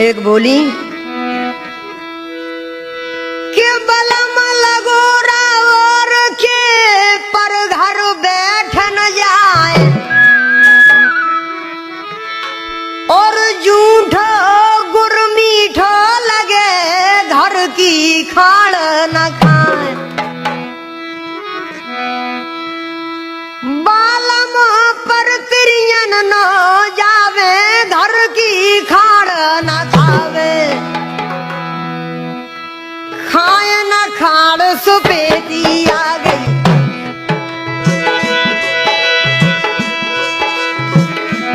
एक बोली के बलम लगोरा और के पर घर बैठ न जाए और झूठो गुर मीठो लगे घर की खाड़ न खाए। बालम पर तिरियन न जावे घर की खाड़ न खावे खाए न खाड़ सुपेदी आ गई।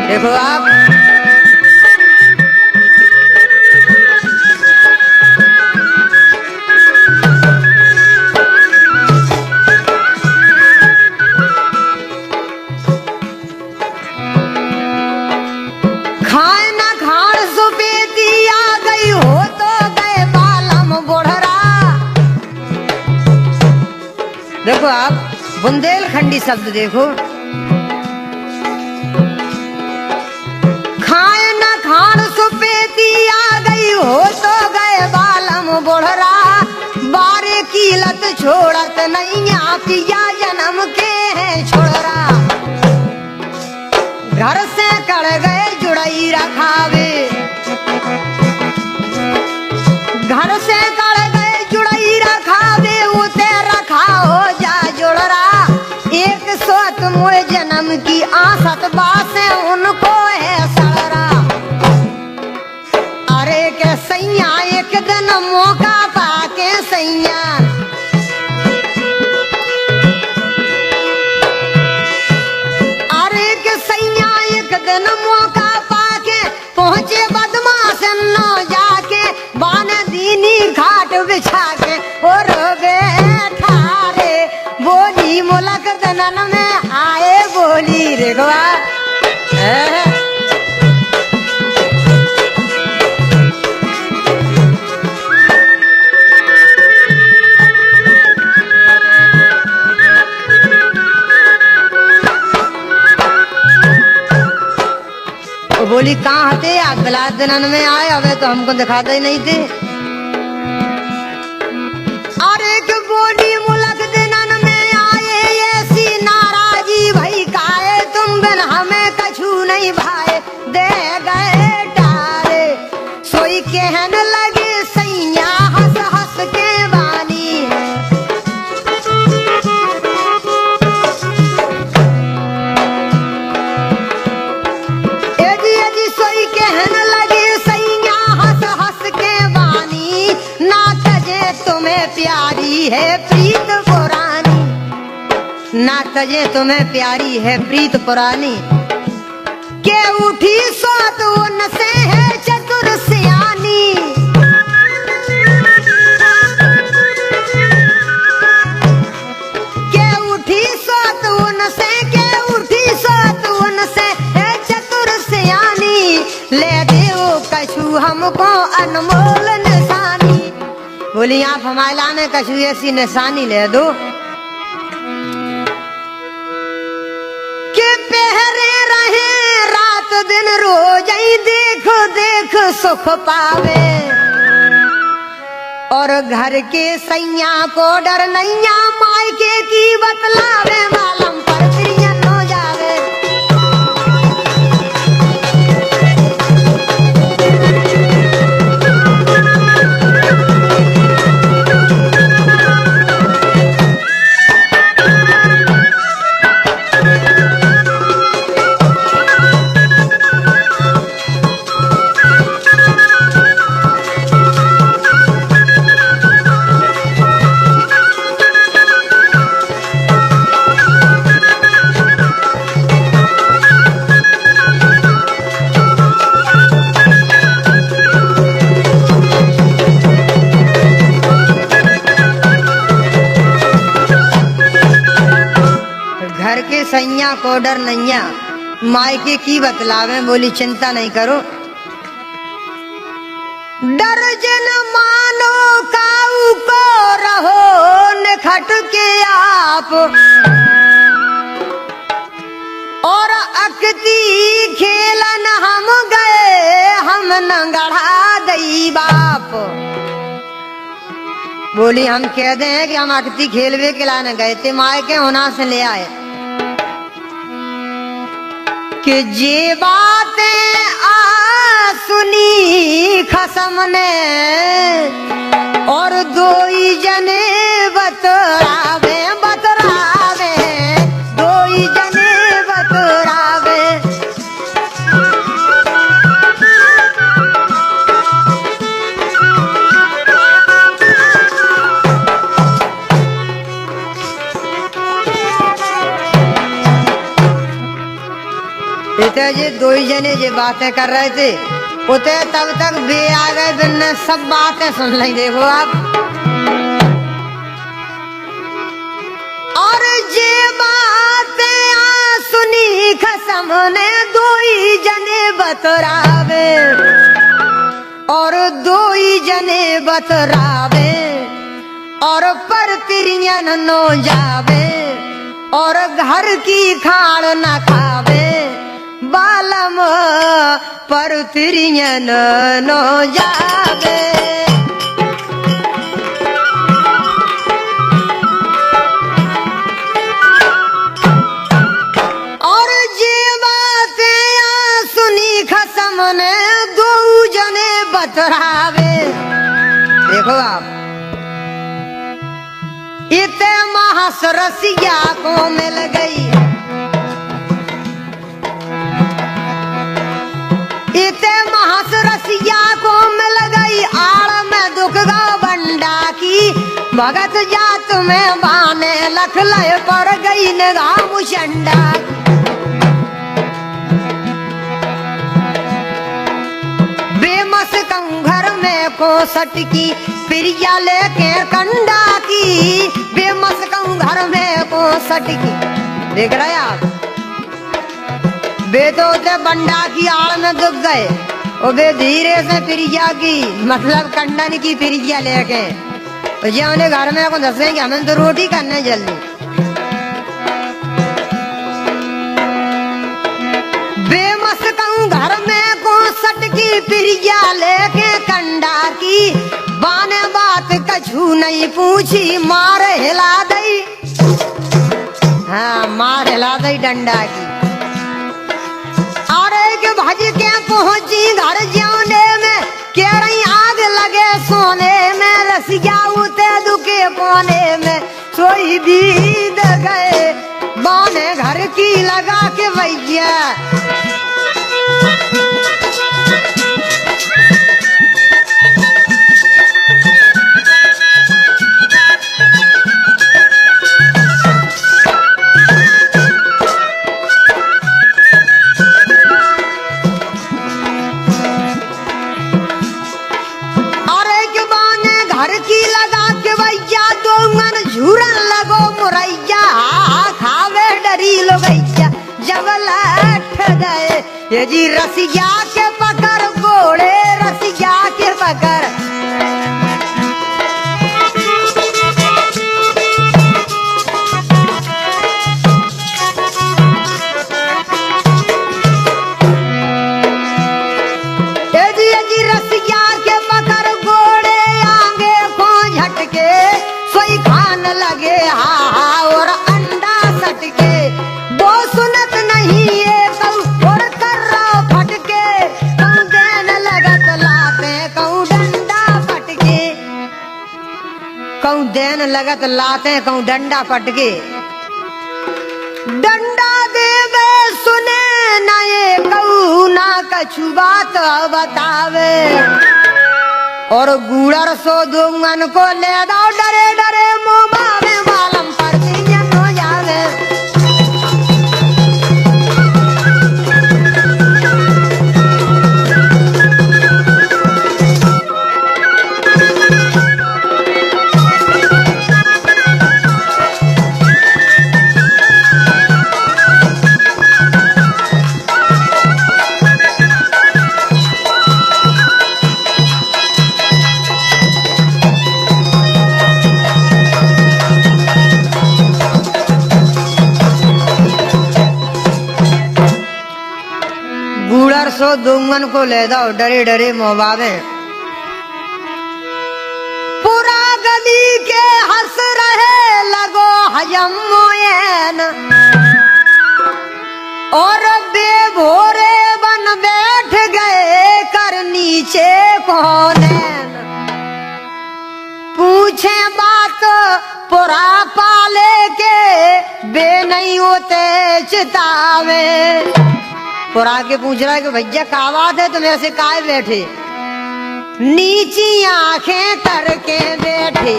देखो आप देखो आप बुंदेलखंडी शब्द देखो खाए न खान सुपेती आ गई हो तो गए बालम बोढ़रा बारे की लत छोड़त नैया पिया जन्म के है छोड़रा घर से कड़ गए जुड़ई रखावे घर से कड़ गए जुड़ई रखावे उते रखाओ एक सोत मुड़ जन्म की आसत बासे उनको है सड़रा। अरे के सैया एक दिन मौका पाके सैया अरे के सैया एक दिन मौका पाके पहुंचे बदमाश न जाके बान दीनी घाट बिछा के और बैठा रे बोली मुलक दनन में आए बोली रे गोवा बोली कहाँ थे आप बिलात दनन में आए अबे तो हमको दिखाते ही नहीं थे। अरे के बोली मुलक दनन में आए ऐसी नाराजी भई काए तुम बिन हमें कछु नहीं भाए दे गए टारे सोई कहन लगे सैया हंस हंस के बानी एजी सोई कहन लगे सैया हंस हंस के बानी ना तजे तुम्हें प्यारी है प्रीत पुरानी ना तजे तुम्हें प्यारी है प्रीत पुरानी के उठी सोत उनसे है चतुर सियानी के उठी सोत उनसे के उठी सोत उनसे है चतुर सियानी ले देव कछु हमको अनमोल निशानी। बोली आप हमारे लाने कछु ऐसी निशानी ले दो के पहरे रहे रात दिन रोज ही देख देख सुख पावे और घर के सैया को डर नैया मायके की बतलावे मालम पर प्रियन हो जावे। घर के सैया को डर नैया मायके की बतलावे बोली चिंता नहीं करो डर जन मानो काऊ को रहो निखट के आप और अकती खेलन हम गए हम में न गढ़ा दई बाप। बोली हम कह दें कि हम अकती खेलवे के लाने गए थे, माए के होना से ले आए कि जे बातें आ सुनी खसम ने और दो ही जने बतरावे बतरावे, दो ही जने बतरावे। इतने जे दो ही जने जे बातें कर रहे थे उते तब तक बे आ गए, बिन्ने सब बातें सुन ली। देखो आप, और जे बातें आ सुनी खसम ने दो ही जने बतरावे और दो ही जने बतरावे और पर तिरियन नो जावे और घर की खाड़ न खावे बालम पर तिरियन नो जावे। और जे बातें आ सुनी खसम ने दो जने बतरावे। देखो आप, इते महासरसिया को मिल गई, इते महासरसिया को मिल गई आड़ में दुख गा बंडा की। भगत जात में बाने लख लय पर गई निगाह मुशंडा। बेमस कंघर में को सटकी प्रिया लेके कंडा की, बेमस कंघर में को सटकी। देख रहे आप, बे तो उसे बंडा की आड़ में दुख गए और बे धीरे से प्रिया की मतलब कंडन की प्रिया लेके जे उन्हें घर में को दसे कि हमें तो रोटी करने जल्दी। बेमस घर में को सटकी प्रिया लेके कंडा की, बाने बात कछू नहीं पूछी मार हिला दई। हाँ, मार हिला दई डंडा की। भज के पहुंची घर जाने में कह रही आग लगे सोने में, रसिया उते दुखे कोने में सोई बीत गए बाने घर की लगा के भैया। ये जी रसिया के पकड़ घोड़े, रसिया के पकड़। ये जी रसिया के पकड़ घोड़े आगे को झटके सोई खान लगे हा और अंडा सटके। वो सुनत नहीं ये देन लगत लाते कहूँ डंडा पटके। डंडा देवे सुने न ये कहूँ ना कछु बात बतावे और गुड़र सो दूंगन को ले दो डरे डरे मुँह में बालम पर तिरियन हो जावे। सो दुंगन को ले दो डरे डरे मोहबावे। पूरा गली के हंस रहे लगो हजम मोयन, और बेभोरे बन बैठ गए कर नीचे कोनेन। पूछे बात पुरा पाले के बे नहीं होते चितावे। पुरा के पूछ रहा है कि भैया क्या बात है, तुम ऐसे काहे बैठे? नीची आंखें करके बैठे,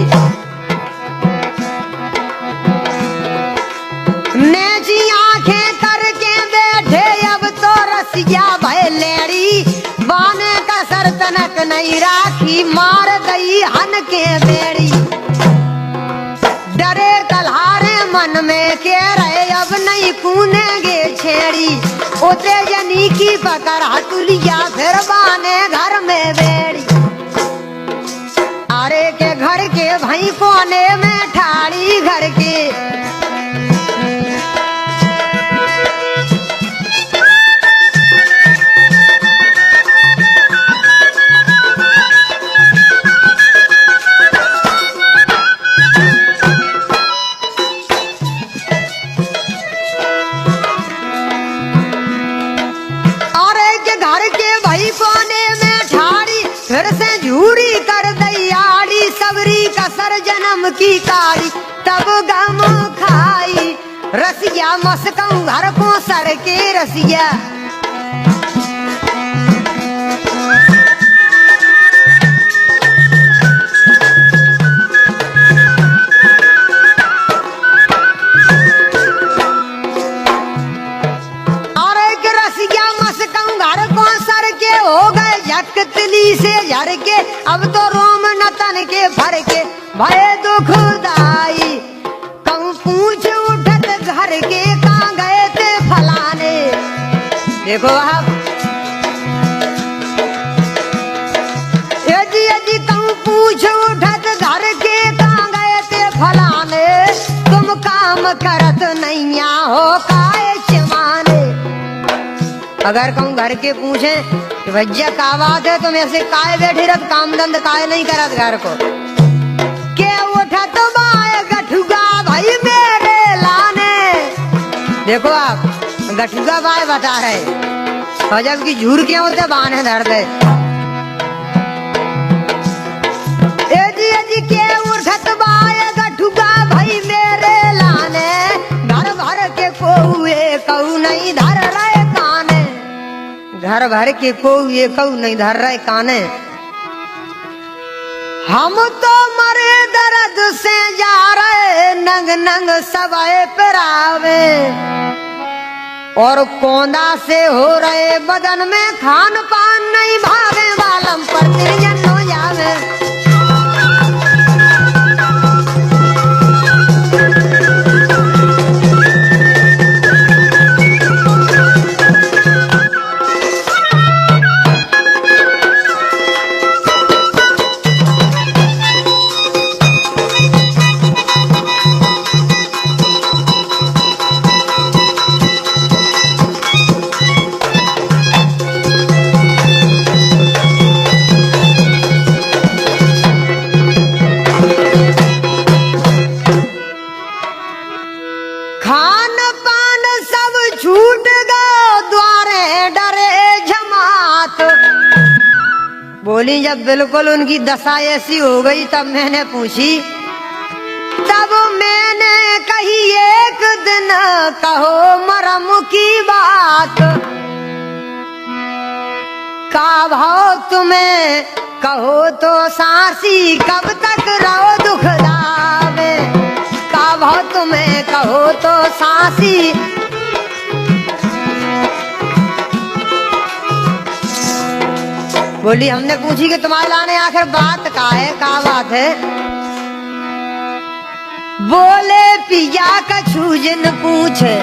नीची आंखें करके बैठे। अब तो रसिया भय लेड़ी, बाने का सर तनक नहीं राखी, मार गई हन के बेड़ी। डरे तलहारे मन में कह रहे अब नहीं कूनेंगे छेड़ी। उते जनी की पकड़ हथुलिया फिर बाने घर में बेड़ी। अरे के घर के भाई कोने में ठाड़ी घर के, फिर से झूरी कर दैयाड़ी। सबरी कसर जन्म की काड़ी, तब गम खाई रसिया। मस्कऊ घर को सर के रसिया, से झर के। अब तो रोम नतन के भर के भय दुखदाई। कहूँ पूछ उठत घर के कहाँ गए थे फलाने। देखो आप यदि कहूँ पूछ उठत घर के कहाँ गए थे फलाने। तुम काम करत नहीं हो काहे चमाने। अगर कहूँ घर के पूछे कि भैया क्या बात है, तुम ऐसे काहे बैठे रह, काम धंध काहे नहीं करत घर को। के उठा तो बाए गठुगा भाई मेरे लाने। देखो आप गठुगा बाए बता रहे, और जबकि झूर के होते बाने धर दे। यदि के उठत बाए गठुगा भाई मेरे लाने। घर भर के कोए कहू नहीं धर रहे काने। घर भर के को ये कहू नहीं धर रहे काने। हम तो मरे दर्द से जा रहे, नंग नंग सवाए परावे। और कोंदा से हो रहे बदन में खान पान नहीं भावे। बालम पर निर्जन हो जावे। बोली जब बिल्कुल उनकी दशा ऐसी हो गई, तब मैंने पूछी। तब मैंने कही एक दिन कहो मरम की बात। का भाव तुम्हें कहो तो सांसी, कब तक रहो दुख दावे। का भाव तुम्हें कहो तो सांसी। बोली हमने पूछी कि तुम्हारे लाने आखिर बात का है, का बात है। बोले पिया कछु जिन पूछे।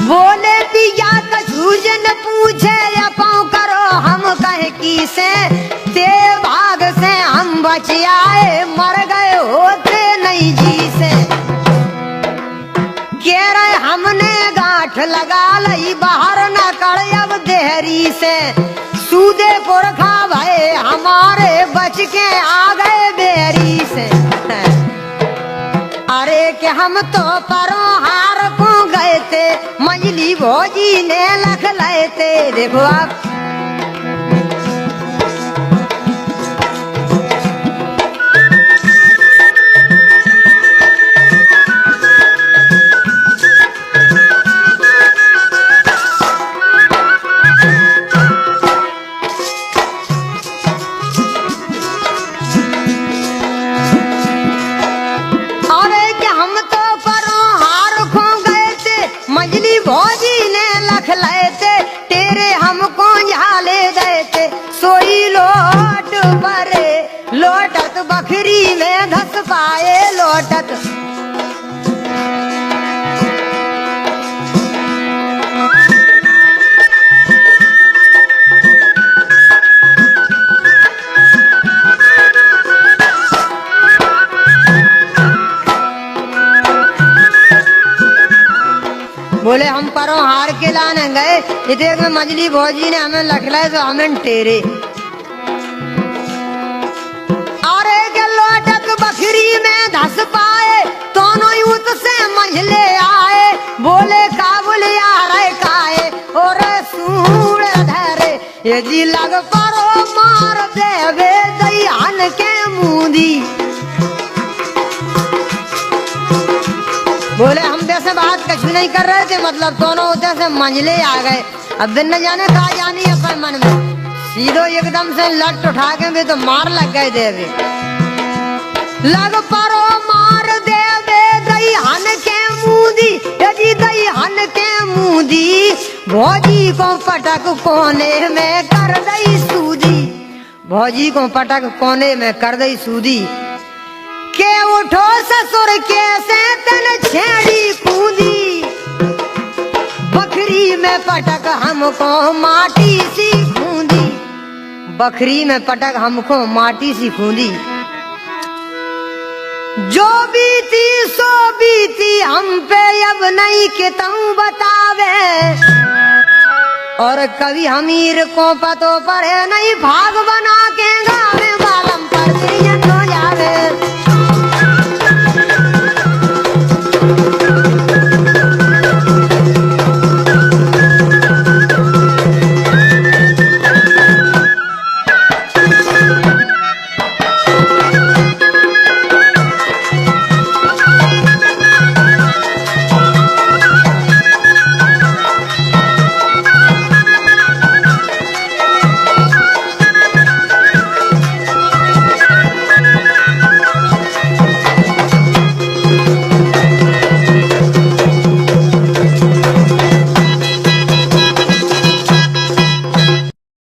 बोले पिया कछु जिन पूछे। अपाऊ करो हम कहे की से, ते भाग से हम बच आए, मर गए होते नहीं जी से। कह रहे हमने गा गाठ लगा लई बाहर न कड़ अब देहरी से सूदे पुरखा भये हमारे बच के आ गए बेरी से। अरे कि हम तो परों हार को गए थे मंजली भोजी ने लख लाए थे। देखो आप भोजी ने लख लाए थे तेरे हमको झाले गए थे। सोई लोट परे लोटत बखरी में धस पाए लोटत। बोले हम परों हार के लाने गए इधर में मंजली भोजी ने हमें लखलाए तो हमें टेरे। अरे के लोटक बकरी में धस पाए दोनों यूत से मंझले आए। बोले काबुल यार काए और सूर धरे यदि लग परो मार देवे दयान के मुंदी। बोले हम वैसे बात कुछ नहीं कर रहे थे मतलब दोनों उधर से मंझले आ गए। अब दिन न जाने कहा जानी अपन मन में सीधो एकदम से लट उठा के भी तो मार लग गए देवे। लग परो मार देवे दईहन के मुंदी यदि दईहन के मुंदी। भौजी को पटक कोने में कर दई सूदी। भौजी को पटक कोने में कर दई सूदी। के उठो ससुर के से तन छेड़ी कूदी। बकरी में पटक हमको माटी सी खूंदी। बकरी में पटक हमको माटी सी खूंदी। जो बीती सो बीती हम पे अब नहीं के तू बतावे। और कभी हमीर को पतो पड़े नहीं भाग बना के गावे बालम पर